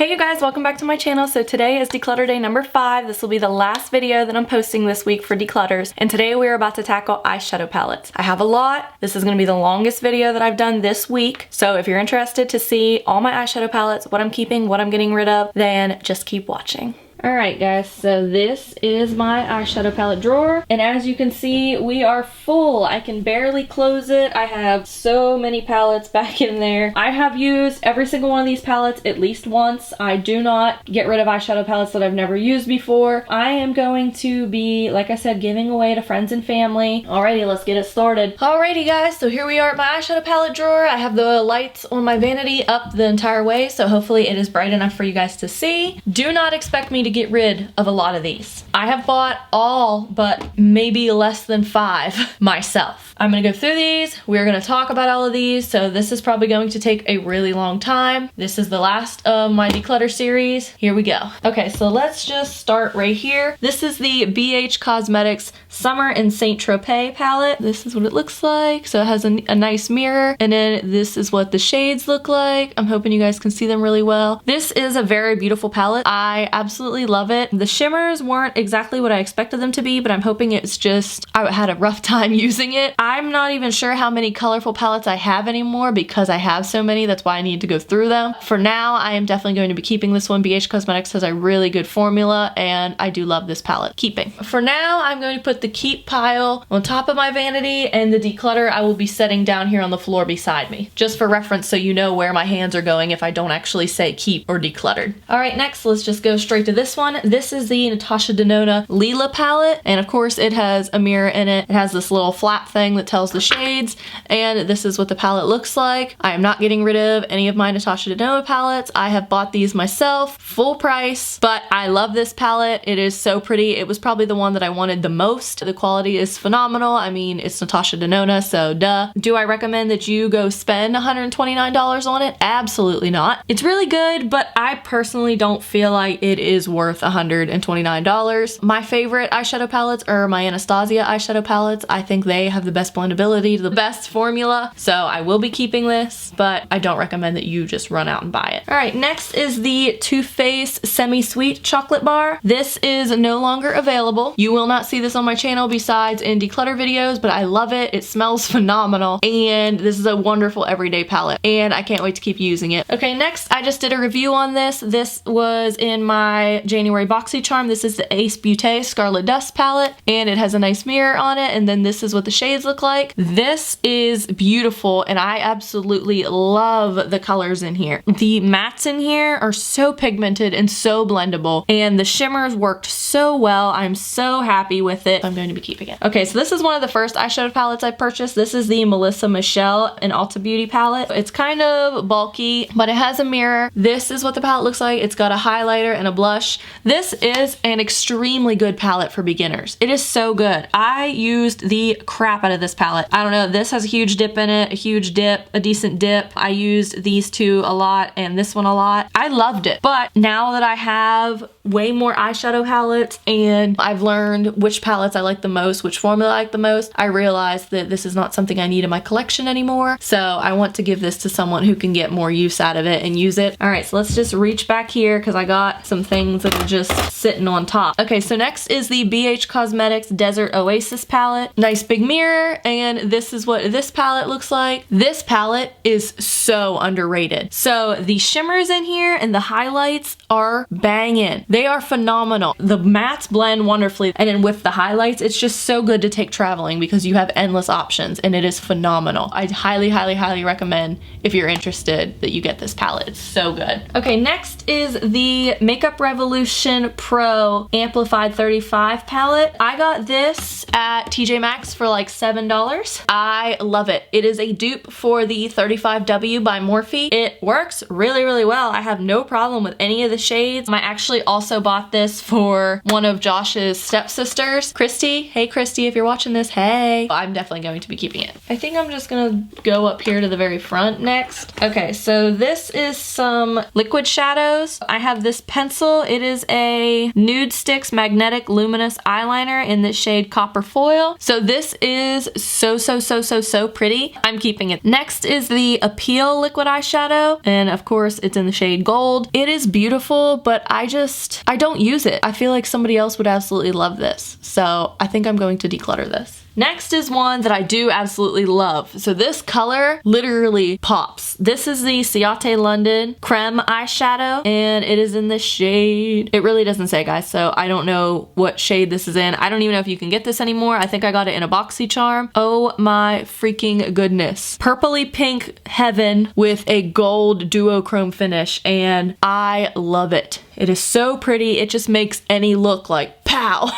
Hey you guys, welcome back to my channel. So today is declutter day number 5. This will be the last video that I'm posting this week for declutters, and today we are about to tackle eyeshadow palettes. I have a lot. This is going to be the longest video that I've done this week, so if you're interested to see all my eyeshadow palettes, what I'm keeping, what I'm getting rid of, then just keep watching. Alright guys, so this is my eyeshadow palette drawer, and as you can see, we are full. I can barely close it. I have so many palettes back in there. I have used every single one of these palettes at least once. I do not get rid of eyeshadow palettes that I've never used before. I am going to be, like I said, giving away to friends and family. Alrighty, let's get it started. Alrighty guys, so here we are at my eyeshadow palette drawer. I have the lights on my vanity up the entire way, so hopefully it is bright enough for you guys to see. Do not expect me to get rid of a lot of these. I have bought all but maybe less than 5 myself. I'm gonna go through these. We're gonna talk about all of these, so this is probably going to take a really long time. This is the last of my declutter series. Here we go. Okay, so let's just start right here. This is the BH Cosmetics Summer in Saint Tropez palette. This is what it looks like. So it has a nice mirror, and then this is what the shades look like. I'm hoping you guys can see them really well. This is a very beautiful palette. I absolutely love it. The shimmers weren't exactly what I expected them to be, but I'm hoping it's just I had a rough time using it. I'm not even sure how many colorful palettes I have anymore because I have so many. That's why I need to go through them. For now, I am definitely going to be keeping this one. BH Cosmetics has a really good formula, and I do love this palette. Keeping. For now, I'm going to put the keep pile on top of my vanity, and the declutter I will be setting down here on the floor beside me, just for reference so you know where my hands are going if I don't actually say keep or decluttered. Alright, next let's just go straight to this one. This is the Natasha Denona Lila palette, and of course it has a mirror in it. It has this little flap thing that tells the shades, and this is what the palette looks like. I am not getting rid of any of my Natasha Denona palettes. I have bought these myself, full price, but I love this palette. It is so pretty. It was probably the one that I wanted the most. The quality is phenomenal. I mean, it's Natasha Denona, so duh. Do I recommend that you go spend $129 on it? Absolutely not. It's really good, but I personally don't feel like it is worth $129. My favorite eyeshadow palettes are my Anastasia eyeshadow palettes. I think they have the best blendability, the best formula, so I will be keeping this, but I don't recommend that you just run out and buy it. Alright, next is the Too Faced Semi-Sweet Chocolate Bar. This is no longer available. You will not see this on my channel besides in declutter videos, but I love it. It smells phenomenal, and this is a wonderful everyday palette, and I can't wait to keep using it. Okay, next I just did a review on this. This was in my January BoxyCharm. This is the Ace Beauté Scarlet Dust palette, and it has a nice mirror on it, and then this is what the shades look like. This is beautiful, and I absolutely love the colors in here. The mattes in here are so pigmented and so blendable, and the shimmers worked so well. I'm so happy with it. I'm going to be keeping it. Okay, so this is one of the first eyeshadow palettes I purchased. This is the Melissa Michelle and Ulta Beauty palette. It's kind of bulky, but it has a mirror. This is what the palette looks like. It's got a highlighter and a blush. This is an extremely good palette for beginners. It is so good. I used the crap out of this palette. I don't know, this has a huge dip in it, a huge dip, a decent dip. I used these two a lot and this one a lot. I loved it, but now that I have way more eyeshadow palettes and I've learned which palettes I like the most, which formula I like the most, I realized that this is not something I need in my collection anymore. So I want to give this to someone who can get more use out of it and use it. Alright, so let's just reach back here because I got some things that are just sitting on top. Okay, so next is the BH Cosmetics Desert Oasis palette. Nice big mirror, and this is what this palette looks like. This palette is so underrated. So the shimmers in here and the highlights are banging. They are phenomenal. The mattes blend wonderfully, and then with the highlights, it's just so good to take traveling because you have endless options, and it is phenomenal. I highly, highly, highly recommend if you're interested that you get this palette. It's so good. Okay, next is the Makeup Revolution Pro Amplified 35 palette. I got this at TJ Maxx for like $7. I love it. It is a dupe for the 35W by Morphe. It works really, really well. I have no problem with any of the shades. I actually also bought this for one of Josh's stepsisters, Christy. Hey Christy, if you're watching this, hey. I'm definitely going to be keeping it. I think I'm just gonna go up here to the very front next. Okay, so this is some liquid shadows. I have this pencil. It It is a Nude Sticks Magnetic Luminous Eyeliner in the shade Copper Foil. So this is so pretty. I'm keeping it. Next is the Appeal Liquid Eyeshadow, and of course it's in the shade Gold. It is beautiful, but I don't use it. I feel like somebody else would absolutely love this. So I think I'm going to declutter this. Next is one that I do absolutely love. So this color literally pops. This is the Ciate London Creme Eyeshadow, and it is in the shade, it really doesn't say, guys, so I don't know what shade this is in. I don't even know if you can get this anymore. I think I got it in a BoxyCharm. Oh my freaking goodness. Purpley pink heaven with a gold duochrome finish, and I love it. It is so pretty. It just makes any look like pow.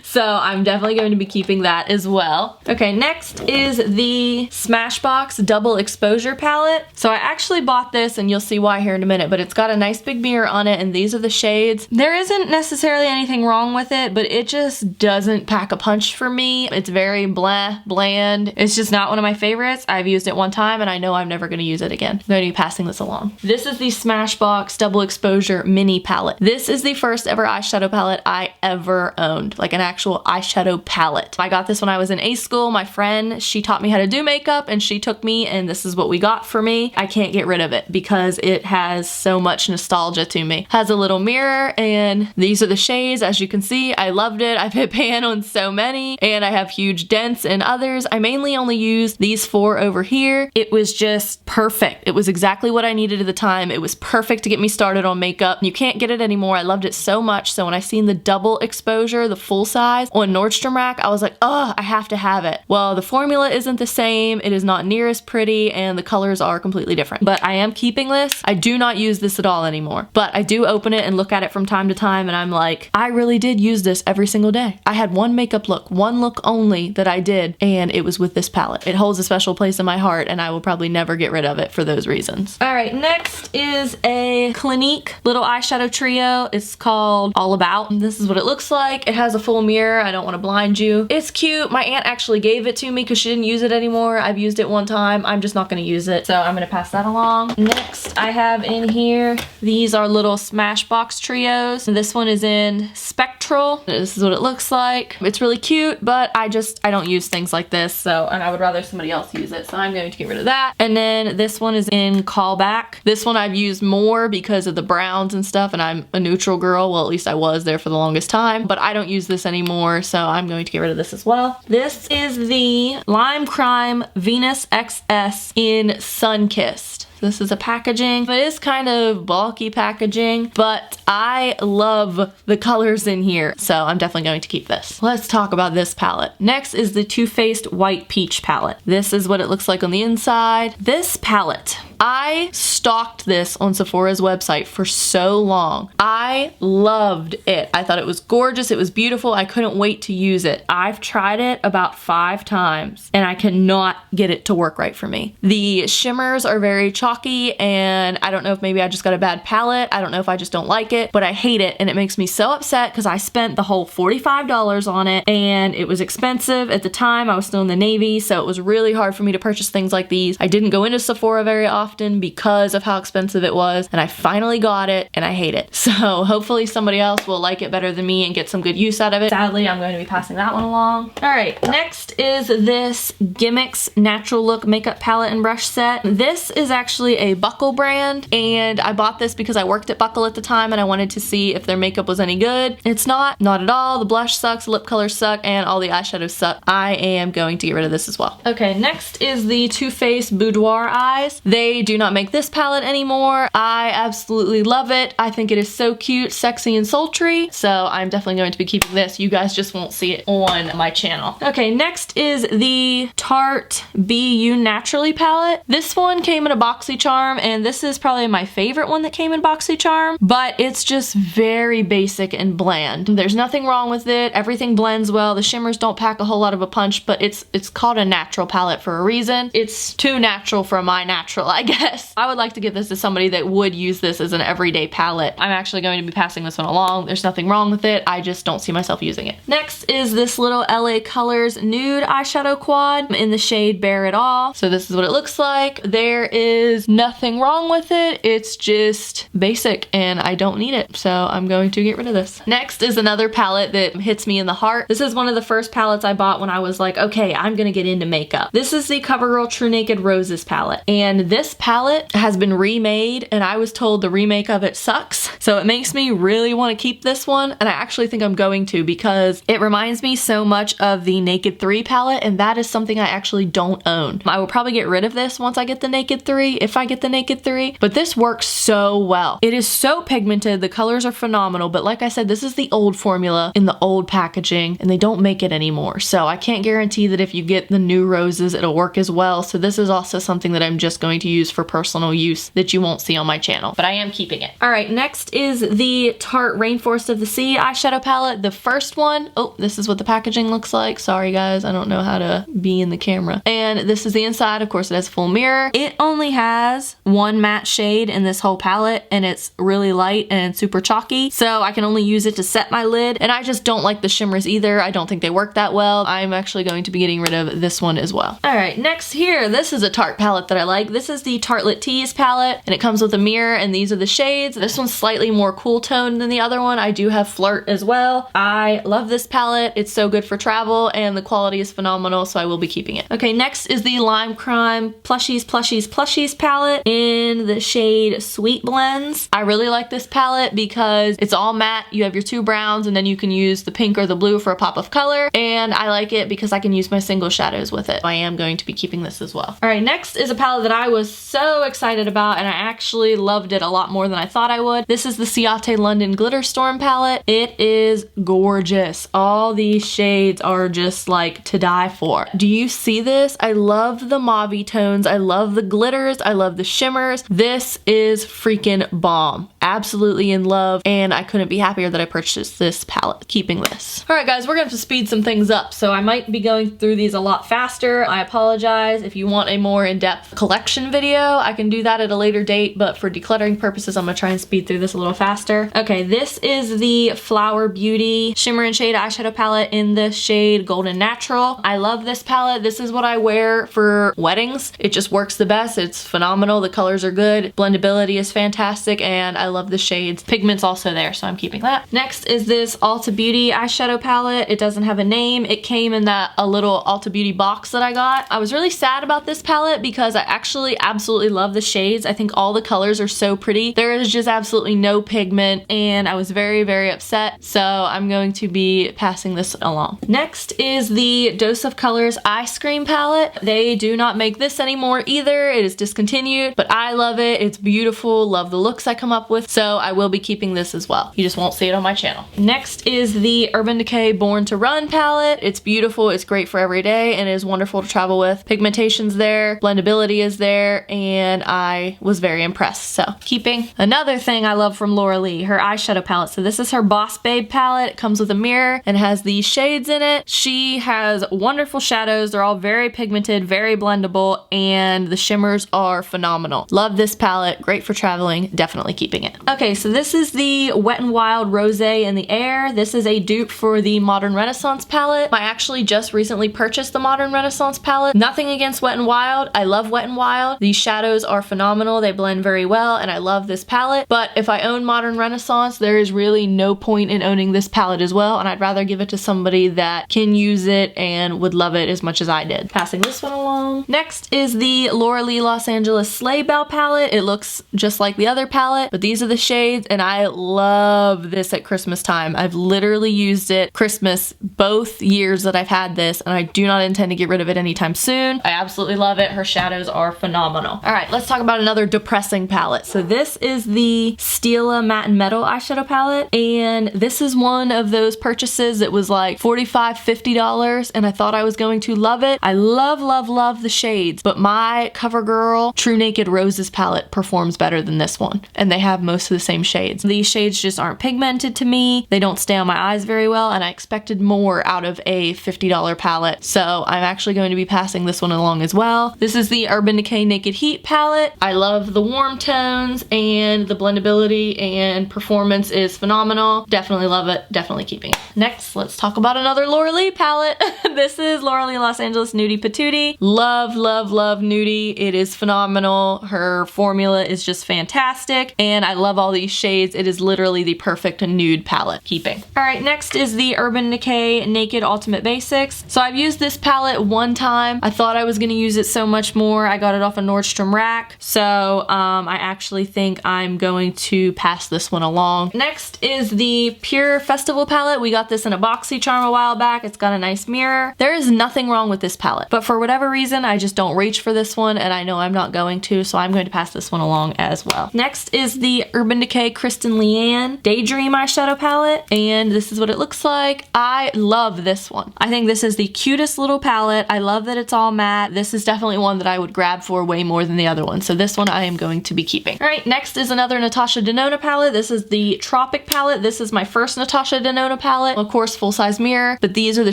So I'm definitely going to be keeping that as well. Okay, next is the Smashbox Double Exposure Palette. So I actually bought this, and you'll see why here in a minute, but it's got a nice big mirror on it, and these are the shades. There isn't necessarily anything wrong with it, but it just doesn't pack a punch for me. It's very bland. It's just not one of my favorites. I've used it one time, and I know I'm never going to use it again. I'm going to be passing this along. This is the Smashbox Double Exposure Mini Palette. This is the first ever eyeshadow palette I ever owned, like an actual eyeshadow palette. I got this when I was in A school. My friend, she taught me how to do makeup, and she took me, and this is what we got for me. I can't get rid of it because it has so much nostalgia to me. Has a little mirror, and these are the shades. As you can see, I loved it. I've hit pan on so many, and I have huge dents in others. I mainly only used these 4 over here. It was just perfect. It was exactly what I needed at the time. It was perfect to get me started on makeup. You can't get it anymore. I loved it so much. So when I seen the double exposure, the full size on Nordstrom Rack, I was like, oh, I have to have it. Well, the formula isn't the same. It is not near as pretty, and the colors are completely different. But I am keeping this. I do not use this at all anymore. But I do open it and look at it from time to time, and I'm like, I really did use this every single day. I had one makeup look, one look only that I did, and it was with this palette. It holds a special place in my heart, and I will probably never get rid of it for those reasons. All right, next is a Clinique little eyeshadow trio. It's called All About. This is what it looks like. It has a full mirror. I don't want to blind you. It's cute. My aunt actually gave it to me because she didn't use it anymore. I've used it one time. I'm just not going to use it, so I'm going to pass that along. Next, I have in here, these are little Smashbox trios. This one is in Spectral. This is what it looks like. It's really cute, but I don't use things like this, so, and I would rather somebody else use it, so I'm going to get rid of that. And then this one is in Callback. This one I've used more because of the browns and stuff, and I'm a neutral girl. Well, at least I was there for the longest time, but I don't use this anymore, so I'm going to get rid of this as well. This is the Lime Crime Venus XS in Sunkissed. This is a packaging. It is kind of bulky packaging, but I love the colors in here, so I'm definitely going to keep this. Let's talk about this palette. Next is the Too Faced White Peach palette. This is what it looks like on the inside. This palette, I stalked this on Sephora's website for so long. I loved it. I thought it was gorgeous. It was beautiful. I couldn't wait to use it. I've tried it about 5 times, and I cannot get it to work right for me. The shimmers are very chalky, and I don't know if maybe I just got a bad palette. I don't know if I just don't like it, but I hate it, and it makes me so upset because I spent the whole $45 on it, and it was expensive at the time. I was still in the Navy, so it was really hard for me to purchase things like these. I didn't go into Sephora very often because of how expensive it was, and I finally got it, and I hate it. So hopefully somebody else will like it better than me and get some good use out of it. Sadly, I'm going to be passing that one along. All right, next is this Gimmicks Natural Look Makeup Palette and Brush Set. This is actually a Buckle brand, and I bought this because I worked at Buckle at the time, and I wanted to see if their makeup was any good. It's not at all. The blush sucks, lip colors suck, and all the eyeshadows suck. I am going to get rid of this as well. Okay, next is the Too Faced Boudoir Eyes. They do not make this palette anymore. I absolutely love it. I think it is so cute, sexy, and sultry, so I'm definitely going to be keeping this. You guys just won't see it on my channel. Okay, next is the Tarte Be You Naturally palette. This one came in a BoxyCharm, and this is probably my favorite one that came in BoxyCharm, but it's just very basic and bland. There's nothing wrong with it. Everything blends well. The shimmers don't pack a whole lot of a punch, but it's called a natural palette for a reason. It's too natural for my natural, I guess. I would like to give this to somebody that would use this as an everyday palette. I'm actually going to be passing this one along. There's nothing wrong with it. I just don't see myself using it. Next is this little LA Colors Nude Eyeshadow Quad in the shade Bare It All. So this is what it looks like. There is is nothing wrong with it. It's just basic and I don't need it. So I'm going to get rid of this. Next is another palette that hits me in the heart. This is one of the first palettes I bought when I was like, okay, I'm gonna get into makeup. This is the CoverGirl True Naked Roses palette. And this palette has been remade and I was told the remake of it sucks. So it makes me really want to keep this one. And I actually think I'm going to because it reminds me so much of the Naked 3 palette and that is something I actually don't own. I will probably get rid of this once I get the Naked 3, if I get the Naked 3, but this works so well. It is so pigmented, the colors are phenomenal, but like I said, this is the old formula in the old packaging and they don't make it anymore. So I can't guarantee that if you get the new roses, it'll work as well. So this is also something that I'm just going to use for personal use that you won't see on my channel, but I am keeping it. All right, next is the Tarte Rainforest of the Sea eyeshadow palette. The first one, oh, this is what the packaging looks like. Sorry guys, I don't know how to be in the camera. And this is the inside. Of course, it has a full mirror. It only has one matte shade in this whole palette and it's really light and super chalky. So I can only use it to set my lid. And I just don't like the shimmers either. I don't think they work that well. I'm actually going to be getting rid of this one as well. All right, next here, this is a Tarte palette that I like. This is the Tartelette Tease palette and it comes with a mirror and these are the shades. This one's slightly more cool toned than the other one. I do have Flirt as well. I love this palette. It's so good for travel and the quality is phenomenal, so I will be keeping it. Okay, next is the Lime Crime Plushies palette in the shade Sweet Blends. I really like this palette because it's all matte. You have your two browns and then you can use the pink or the blue for a pop of color, and I like it because I can use my single shadows with it. I am going to be keeping this as well. All right, next is a palette that I was so excited about and I actually loved it a lot more than I thought I would. This is the Ciate London Glitter Storm palette. It is gorgeous. All these shades are just like to die for. Do you see this? I love the mauve tones. I love the glitters. I love the shimmers. This is freaking bomb. Absolutely in love, and I couldn't be happier that I purchased this palette, keeping this. All right guys, we're gonna have to speed some things up, so I might be going through these a lot faster. I apologize. If you want a more in-depth collection video, I can do that at a later date, but for decluttering purposes, I'm gonna try and speed through this a little faster. Okay, this is the Flower Beauty Shimmer and Shade eyeshadow palette in the shade Golden Natural. I love this palette. This is what I wear for weddings. It just works the best. It's phenomenal. The colors are good. Blendability is fantastic, and I love the shades. Pigment's also there, so I'm keeping that. Next is this Ulta Beauty eyeshadow palette. It doesn't have a name. It came in a little Ulta Beauty box that I got. I was really sad about this palette because I actually absolutely love the shades. I think all the colors are so pretty. There is just absolutely no pigment, and I was very, very upset. So I'm going to be passing this along. Next is the Dose of Colors Ice Cream palette. They do not make this anymore either. It is discontinued, but I love it. It's beautiful. Love the looks I come up with. So I will be keeping this as well. You just won't see it on my channel. Next is the Urban Decay Born to Run palette. It's beautiful. It's great for every day and it is wonderful to travel with. Pigmentation's there, blendability is there, and I was very impressed. So keeping. Another thing I love from Laura Lee, her eyeshadow palette. So this is her Boss Babe palette. It comes with a mirror and has these shades in it. She has wonderful shadows. They're all very pigmented, very blendable, and the shimmers are phenomenal. Love this palette. Great for traveling. Definitely keeping it. Okay, so this is the Wet n Wild Rosé in the Air. This is a dupe for the Modern Renaissance palette. I actually just recently purchased the Modern Renaissance palette. Nothing against Wet n Wild. I love Wet n Wild. These shadows are phenomenal. They blend very well, and I love this palette. But if I own Modern Renaissance, there is really no point in owning this palette as well, and I'd rather give it to somebody that can use it and would love it as much as I did. Passing this one along. Next is the Laura Lee Los Angeles Sleigh Bell palette. It looks just like the other palette, but these are the shades, and I love this at Christmas time. I've literally used it Christmas both years that I've had this, and I do not intend to get rid of it anytime soon. I absolutely love it. Her shadows are phenomenal. All right, let's talk about another depressing palette. So this is the Stila Matte and Metal eyeshadow palette, and this is one of those purchases that was like $45, $50, and I thought I was going to love it. I love, love, love the shades, but my CoverGirl True Naked Roses palette performs better than this one, and they have most of the same shades. These shades just aren't pigmented to me. They don't stay on my eyes very well, and I expected more out of a $50 palette, so I'm actually going to be passing this one along as well. This is the Urban Decay Naked Heat palette. I love the warm tones, and the blendability and performance is phenomenal. Definitely love it. Definitely keeping it. Next, let's talk about another Laura Lee palette. This is Laura Lee Los Angeles Nudie Patootie. Love, love, love Nudie. It is phenomenal. phenomenal. Her formula is just fantastic, and I love all these shades. It is literally the perfect nude palette. Keeping. All right, next is the Urban Decay Naked Ultimate Basics. So I've used this palette one time. I thought I was gonna use it so much more. I got it off a Nordstrom rack, so I actually think I'm going to pass this one along. Next is the Pure Festival palette. We got this in a BoxyCharm a while back. It's got a nice mirror. There is nothing wrong with this palette, but for whatever reason, I just don't reach for this one, and I know I'm not going to, so I'm going to pass this one along as well. Next is the Urban Decay Kristen Leanne Daydream eyeshadow palette, and this is what it looks like. I love this one. I think this is the cutest little palette. I love that it's all matte. This is definitely one that I would grab for way more than the other one, so this one I am going to be keeping. All right, next is another Natasha Denona palette. This is the Tropic palette. This is my first Natasha Denona palette. Of course, full-size mirror, but these are the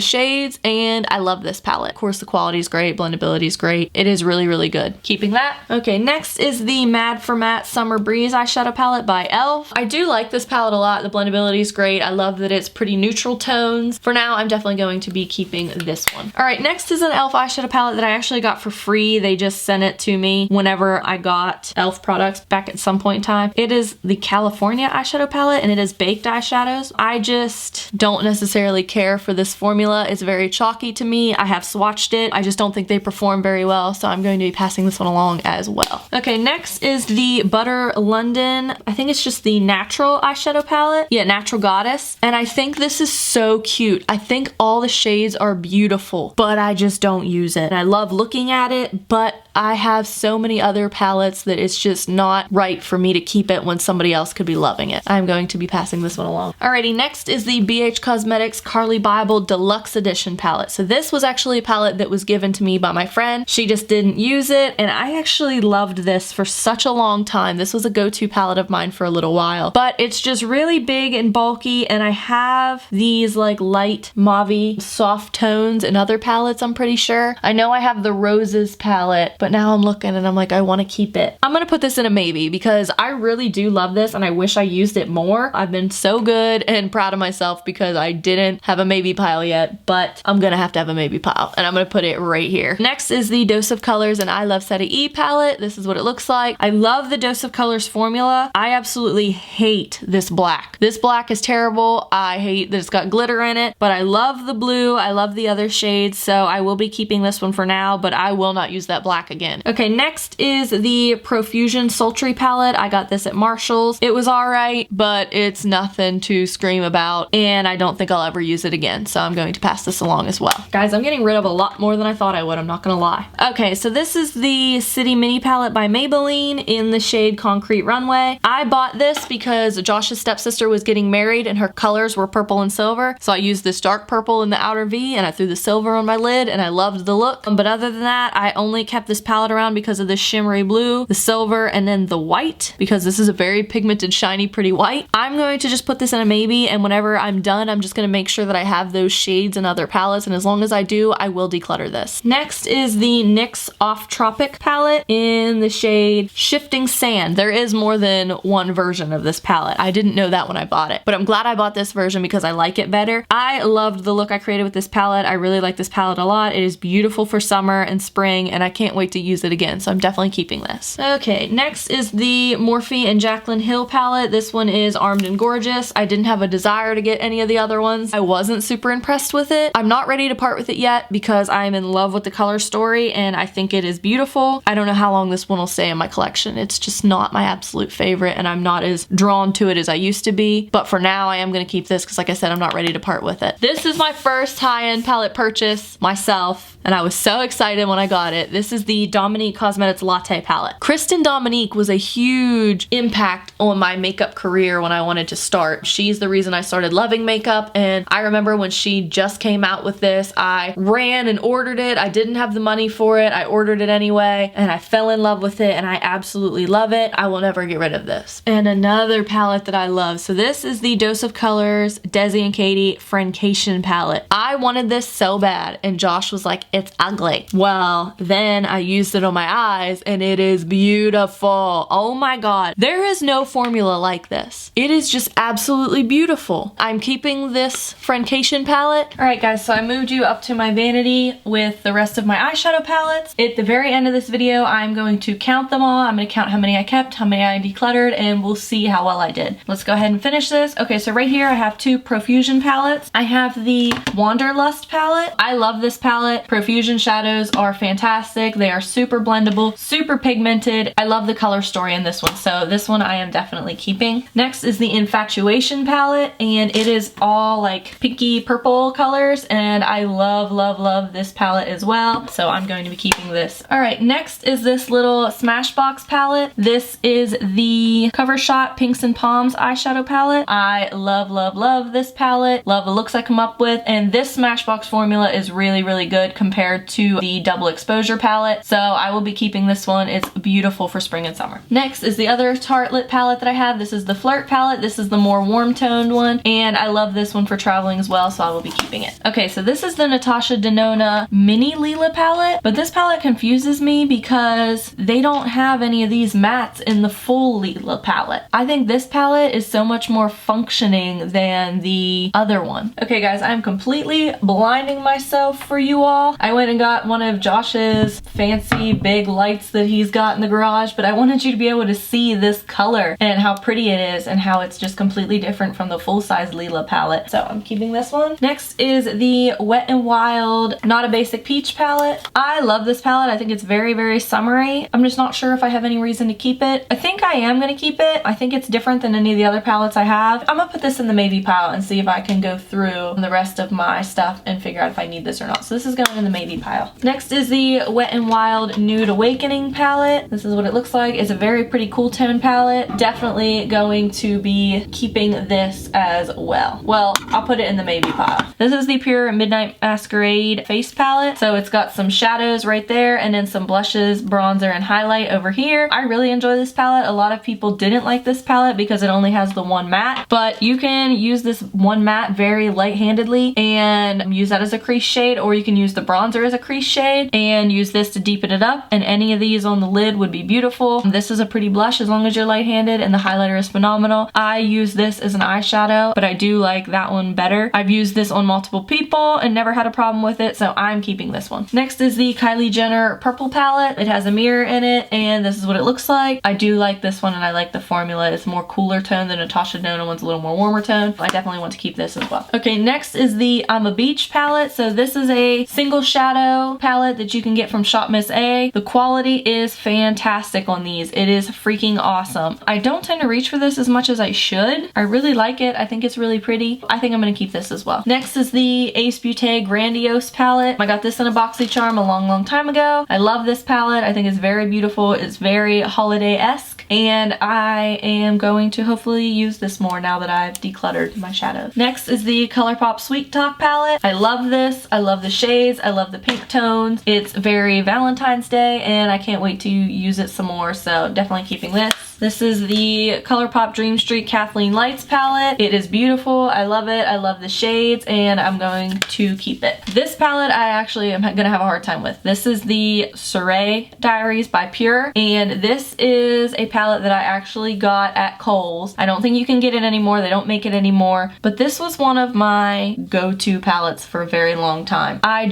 shades, and I love this palette. Of course, the quality is great, blendability is great. It is really, really good. Keeping that. Okay, next is the Mad for Matte Summer Breeze eyeshadow palette by e.l.f. I do like this palette a lot. The blendability is great. I love that it's pretty neutral tones. For now, I'm definitely going to be keeping this one. All right, next is an e.l.f. eyeshadow palette that I actually got for free. They just sent it to me whenever I got e.l.f. products back at some point in time. It is the California eyeshadow palette, and it is baked eyeshadows. I just don't necessarily care for this formula. It's very chalky to me. I have swatched it. I just don't think they perform very well, so I'm going to be passing this one along as well. Okay, next is the Butter London. I think it's just the natural eyeshadow palette. Yeah, Natural Goddess. And I think this is so cute. I think all the shades are beautiful, but I just don't use it. And I love looking at it, but I have so many other palettes that it's just not right for me to keep it when somebody else could be loving it. I'm going to be passing this one along. Alrighty, next is the BH Cosmetics Carly Bible Deluxe Edition palette. So this was actually a palette that was given to me by my friend. She just didn't use it, and I actually loved this for such a long time. This was a go-to palette of mine for a little while, but it's just really big and bulky, and I have these like light mauve soft tones in other palettes, I'm pretty sure. I know I have the Roses palette, but now I'm looking and I'm like, I want to keep it. I'm gonna put this in a maybe because I really do love this and I wish I used it more. I've been so good and proud of myself because I didn't have a maybe pile yet, but I'm gonna have to have a maybe pile, and I'm gonna put it right here. Next is the Dose of Colors and I Love Seta E palette. This is what it looks like. I love the Dose of Colors formula. I absolutely hate this black. This black is terrible. I hate that it's got glitter in it, but I love the blue. I love the other shades, so I will be keeping this one for now, but I will not use that black again. Okay, next is the Profusion Sultry palette. I got this at Marshall's. It was alright, but it's nothing to scream about, and I don't think I'll ever use it again, so I'm going to pass this along as well. Guys, I'm getting rid of a lot more than I thought I would, I'm not gonna lie. Okay, so this is the City Mini palette by Maybelline in the shade Concrete Runway. I bought this because Josh's stepsister was getting married and her colors were purple and silver, so I used this dark purple in the outer V and I threw the silver on my lid and I loved the look. But other than that, I only kept this palette around because of the shimmery blue, the silver, and then the white, because this is a very pigmented, shiny, pretty white. I'm going to just put this in a maybe, and whenever I'm done, I'm just going to make sure that I have those shades in other palettes, and as long as I do, I will declutter this. Next is the NYX Off Tropic palette in the shade Shifting Sand. There is more than one version of this palette. I didn't know that when I bought it, but I'm glad I bought this version because I like it better. I loved the look I created with this palette. I really like this palette a lot. It is beautiful for summer and spring, and I can't wait to use it again, so I'm definitely keeping this. Okay, next is the Morphe and Jaclyn Hill palette. This one is Armed and Gorgeous. I didn't have a desire to get any of the other ones. I wasn't super impressed with it. I'm not ready to part with it yet because I'm in love with the color story and I think it is beautiful. I don't know how long this one will stay in my collection. It's just not my absolute favorite and I'm not as drawn to it as I used to be, but for now I am going to keep this because like I said, I'm not ready to part with it. This is my first high-end palette purchase myself and I was so excited when I got it. This is the Dominique Cosmetics Latte palette. Kristen Dominique was a huge impact on my makeup career when I wanted to start. She's the reason I started loving makeup, and I remember when she just came out with this, I ran and ordered it. I didn't have the money for it. I ordered it anyway, and I fell in love with it, and I absolutely love it. I will never get rid of this. And another palette that I love. So this is the Dose of Colors Desi and Katie Friendcation palette. I wanted this so bad, and Josh was like, it's ugly. Well, then I used it on my eyes and it is beautiful. Oh my god. There is no formula like this. It is just absolutely beautiful. I'm keeping this Friendcation palette. Alright guys, so I moved you up to my vanity with the rest of my eyeshadow palettes. At the very end of this video, I'm going to count them all. I'm going to count how many I kept, how many I decluttered, and we'll see how well I did. Let's go ahead and finish this. Okay, so right here I have two Profusion palettes. I have the Wanderlust palette. I love this palette. Profusion shadows are fantastic. They are super blendable, super pigmented. I love the color story in this one, so this one I am definitely keeping. Next is the Infatuation palette, and it is all like pinky purple colors, and I love, love, love this palette as well, so I'm going to be keeping this. Alright, next is this little Smashbox palette. This is the Cover Shot Pinks and Palms eyeshadow palette. I love, love, love this palette. Love the looks I come up with, and this Smashbox formula is really, really good compared to the Double Exposure palette, so I will be keeping this one. It's beautiful for spring and summer. Next is the other Tartelette palette that I have. This is the Flirt palette. This is the more warm toned one, and I love this one for traveling as well, so I will be keeping it. Okay, so this is the Natasha Denona Mini Lila palette, but this palette confuses me because they don't have any of these mattes in the full Lila palette. I think this palette is so much more functioning than the other one. Okay guys, I'm completely blinding myself for you all. I went and got one of Josh's fancy big lights that he's got in the garage, but I wanted you to be able to see this color and how pretty it is and how it's just completely different from the full-size Lila palette. So I'm keeping this one. Next is the Wet n Wild Not a Basic Peach palette. I love this palette. I think it's very, very summery. I'm just not sure if I have any reason to keep it. I think I am going to keep it. I think it's different than any of the other palettes I have. I'm going to put this in the maybe pile and see if I can go through the rest of my stuff and figure out if I need this or not. So this is going in the maybe pile. Next is the Wet n Wild Nude Awakening palette. This is what it looks like. It's a very pretty cool tone palette. Definitely going to be keeping this as well. Well, I'll put it in the maybe pile. This is the Pure Midnight Masquerade face palette. So it's got some shadows right there and then some blushes, bronzer, and highlight over here. I really enjoy this palette. A lot of people didn't like this palette because it only has the one matte, but you can use this one matte very light-handedly and use that as a crease shade, or you can use the bronzer as a crease shade and use this to deepen it up, and any of these on the lid would be beautiful. This is a pretty blush as long as you're light-handed, and the highlighter is phenomenal. I use this as an eyeshadow, but I do like that one better. I've used this on multiple people and never had a problem with it, so I'm keeping this one. Next is the Kylie Jenner purple palette. It has a mirror in it, and this is what it looks like. I do like this one, and I like the formula. It's more cooler tone. The Natasha Denona one's a little more warmer tone. I definitely want to keep this as well. Okay, next is the I'm a Beach palette. So this is a single shadow palette that you can get from Shop Miss A. The quality is fantastic on these. It is freaking awesome. I don't tend to reach for this as much as I should. I really like it. I think it's really pretty. I think I'm going to keep this as well. Next is the Ace Beauté Grandiose palette. I got this in a BoxyCharm a long, long time ago. I love this palette. I think it's very beautiful. It's very holiday-esque, and I am going to hopefully use this more now that I've decluttered my shadows. Next is the ColourPop Sweet Talk palette. I love this. I love the shades. I love the pink tones. It's very Valentine's Day, and I can't wait to use it some more, so definitely keeping this. This is the ColourPop Dream Street Kathleen Lights palette. It is beautiful. I love it. I love the shades, and I'm going to keep it. This palette I actually am gonna have a hard time with. This is the Soray Diaries by Pure, and this is a palette that I actually got at Kohl's. I don't think you can get it anymore. They don't make it anymore, but this was one of my go-to palettes for a very long time. I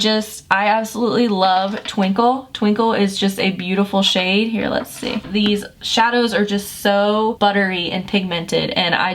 absolutely love Twinkle. Twinkle is just a beautiful shade. Here, let's see. These shadows are just so buttery and pigmented, and I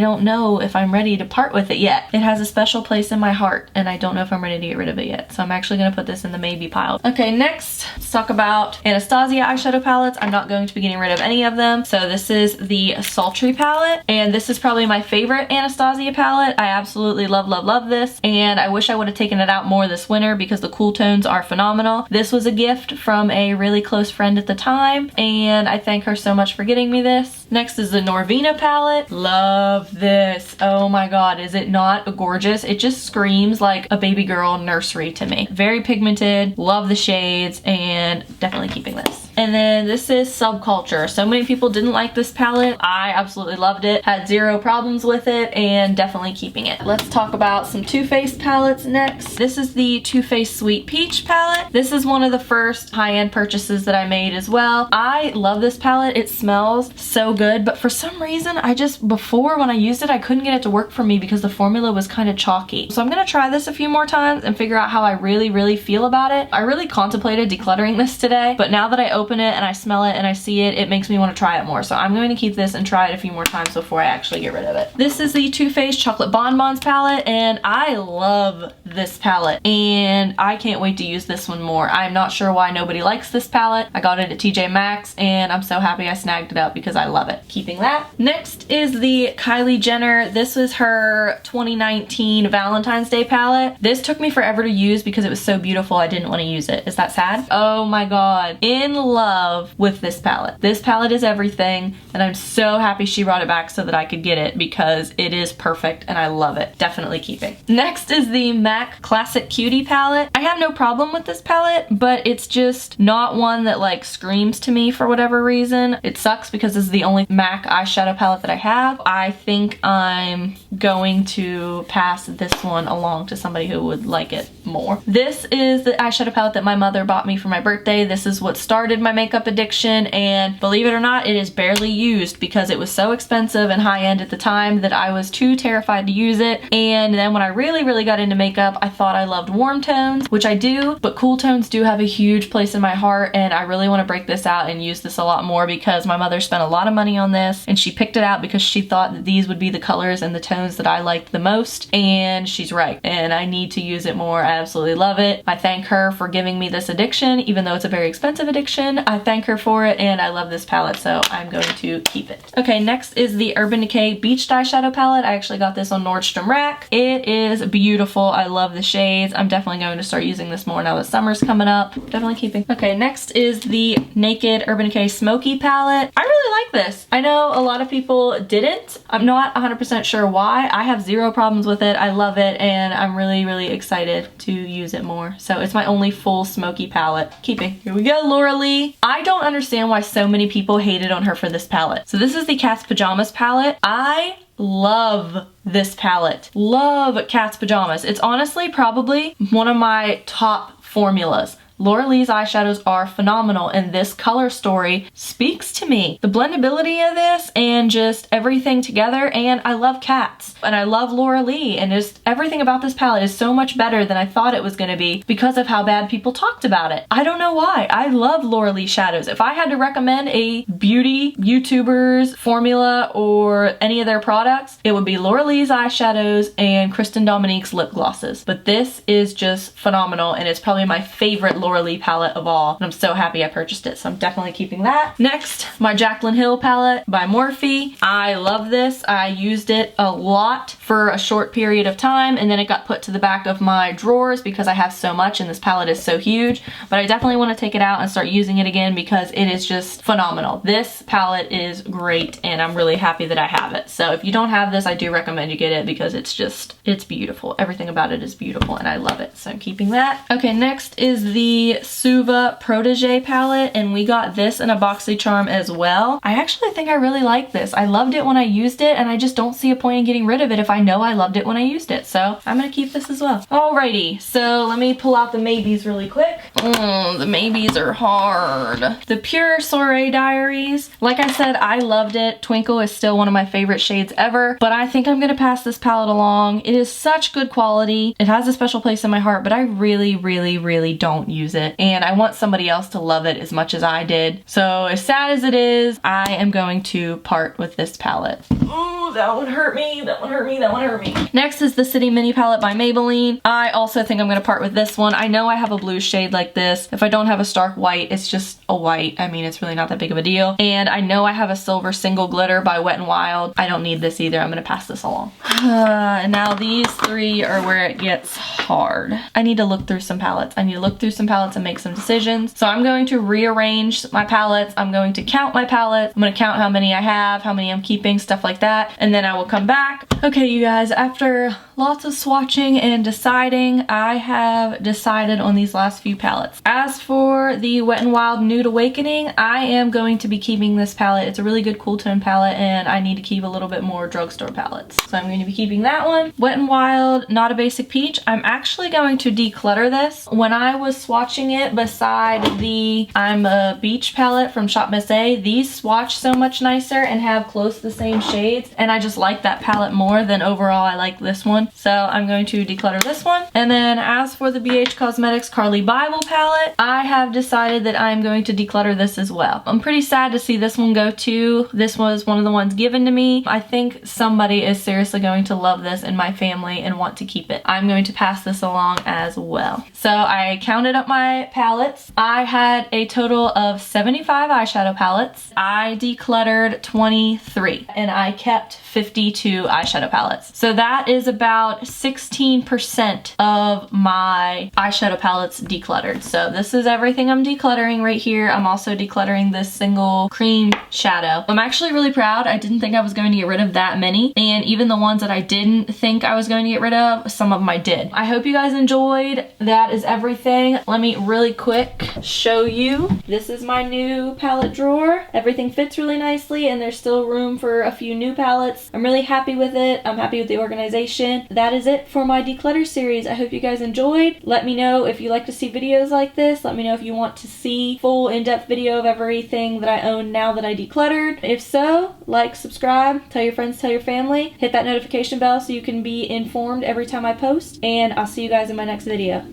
don't know if I'm ready to part with it yet. It has a special place in my heart, and I don't know if I'm ready to get rid of it yet, so I'm actually gonna put this in the maybe pile. Okay, next, let's talk about Anastasia eyeshadow palettes. I'm not going to be getting rid of any of them. So this is the Sultry palette, and this is probably my favorite Anastasia palette. I absolutely love, love, love this, and I wish I would have taken it out more this winter because the cool tones are phenomenal. This was a gift from a really close friend at the time, and I thank her so much for getting me this. Next is the Norvina palette. Love this. Oh my god, is it not gorgeous? It just screams like a baby girl nursery to me. Very pigmented, love the shades, and definitely keeping this. And then this is Subculture. So many people didn't like this palette. I absolutely loved it. Had zero problems with it and definitely keeping it. Let's talk about some Too Faced palettes next. This is the Too Faced Sweet Peach palette. This is one of the first high-end purchases that I made as well. I love this palette. It smells so good, but for some reason, before when I used it, I couldn't get it to work for me because the formula was kind of chalky. So I'm gonna try this a few more times and figure out how I really feel about it. I really contemplated decluttering this today, but now that I open it and I smell it and I see it, it makes me want to try it more. So I'm going to keep this and try it a few more times before I actually get rid of it. This is the Too Faced Chocolate Bonbons palette, and I love this palette and I can't wait to use this one more. I'm not sure why nobody likes this palette. I got it at TJ Maxx and I'm so happy I snagged it up because I love it. Keeping that. Next is the Kylie Jenner. This was her 2019 Valentine's Day palette. This took me forever to use because it was so beautiful I didn't want to use it. Is that sad? Oh my god. In love with this palette. This palette is everything and I'm so happy she brought it back so that I could get it because it is perfect and I love it. Definitely keeping. Next is the MAC Classic Cutie palette. I have no problem with this palette, but it's just not one that like screams to me for whatever reason. It sucks because this is the only MAC eyeshadow palette that I have. I think I'm going to pass this one along to somebody who would like it more. This is the eyeshadow palette that my mother bought me for my birthday. This is what started my makeup addiction, and believe it or not, it is barely used because it was so expensive and high-end at the time that I was too terrified to use it. And then when I really got into makeup, I thought I loved warm tones, which I do, but cool tones do have a huge place in my heart, and I really want to break this out and use this a lot more because my mother spent a lot of money on this and she picked it out because she thought that these would be the colors and the tones that I liked the most, and she's right, and I need to use it more. I absolutely love it. I thank her for giving me this addiction, even though it's a very expensive addiction. I thank her for it and I love this palette, so I'm going to keep it. Okay, next is the Urban Decay Beached Eyeshadow palette. I actually got this on Nordstrom Rack. It is beautiful. I love the shades. I'm definitely going to start using this more now that summer's coming up. Definitely keeping. Okay, next is the Naked Urban Decay Smoky palette. I really like this. I know a lot of people didn't. I'm not 100% sure why. I have zero problems with it. I love it and I'm really excited to use it more. So it's my only full smoky palette. Keeping. Here we go, Laura Lee. I don't understand why so many people hated on her for this palette. So this is the Cat's Pajamas palette. I love this palette. Love Cat's Pajamas. It's honestly probably one of my top formulas. Laura Lee's eyeshadows are phenomenal and this color story speaks to me. The blendability of this and just everything together, and I love cats and I love Laura Lee, and just everything about this palette is so much better than I thought it was going to be because of how bad people talked about it. I don't know why. I love Laura Lee shadows. If I had to recommend a beauty YouTuber's formula or any of their products, it would be Laura Lee's eyeshadows and Kristen Dominique's lip glosses. But this is just phenomenal and it's probably my favorite Laura Lee palette of all, and I'm so happy I purchased it, so I'm definitely keeping that. Next, my Jaclyn Hill palette by Morphe. I love this. I used it a lot for a short period of time and then it got put to the back of my drawers because I have so much and this palette is so huge, but I definitely want to take it out and start using it again because it is just phenomenal. This palette is great and I'm really happy that I have it. So if you don't have this, I do recommend you get it because it's beautiful. Everything about it is beautiful and I love it, so I'm keeping that. Okay, next is the Suva Protege palette, and we got this in a BoxyCharm as well. I actually think I really like this. I loved it when I used it and I just don't see a point in getting rid of it if I know I loved it when I used it, so I'm gonna keep this as well. Alrighty, so let me pull out the maybes really quick. The maybes are hard. The Pure Soiree Diaries. Like I said, I loved it. Twinkle is still one of my favorite shades ever, but I think I'm gonna pass this palette along. It is such good quality. It has a special place in my heart, but I really don't use it, and I want somebody else to love it as much as I did. So as sad as it is, I am going to part with this palette. Ooh, that one hurt me, that one hurt me, that one hurt me. Next is the City Mini palette by Maybelline. I also think I'm gonna part with this one. I know I have a blue shade like this. If I don't have a stark white, it's just a white. I mean, it's really not that big of a deal. And I know I have a silver single glitter by Wet n Wild. I don't need this either. I'm gonna pass this along. And now these three are where it gets hard. I need to look through some palettes. I need to look through some palettes palettes and make some decisions. So I'm going to rearrange my palettes. I'm going to count my palettes. I'm going to count how many I have, how many I'm keeping, stuff like that. And then I will come back. Okay, you guys, after lots of swatching and deciding, I have decided on these last few palettes. As for the Wet n Wild Nude Awakening, I am going to be keeping this palette. It's a really good cool tone palette, and I need to keep a little bit more drugstore palettes. So I'm going to be keeping that one. Wet n Wild Not a Basic Peach, I'm actually going to declutter this. When I was swatching it beside the I'm a Beach palette from Shop Miss A, these swatch so much nicer and have close to the same shades, and I just like that palette more than overall I like this one. So I'm going to declutter this one. And then as for the BH Cosmetics Carly Bible palette, I have decided that I'm going to declutter this as well. I'm pretty sad to see this one go too. This was one of the ones given to me. I think somebody is seriously going to love this in my family and want to keep it. I'm going to pass this along as well. So I counted up my palettes. I had a total of 75 eyeshadow palettes. I decluttered 23 and I kept 52 eyeshadow palettes. So that is about 16% of my eyeshadow palettes decluttered. So this is everything I'm decluttering right here. I'm also decluttering this single cream shadow. I'm actually really proud. I didn't think I was going to get rid of that many, and even the ones that I didn't think I was going to get rid of, some of them I did. I hope you guys enjoyed. That is everything. Let me really quick show you. This is my new palette drawer. Everything fits really nicely, and there's still room for a few new palettes. I'm really happy with it. I'm happy with the organization. That is it for my declutter series. I hope you guys enjoyed. Let me know if you like to see videos like this. Let me know if you want to see full in-depth video of everything that I own now that I decluttered. If so, like, subscribe, tell your friends, tell your family, hit that notification bell so you can be informed every time I post, and I'll see you guys in my next video.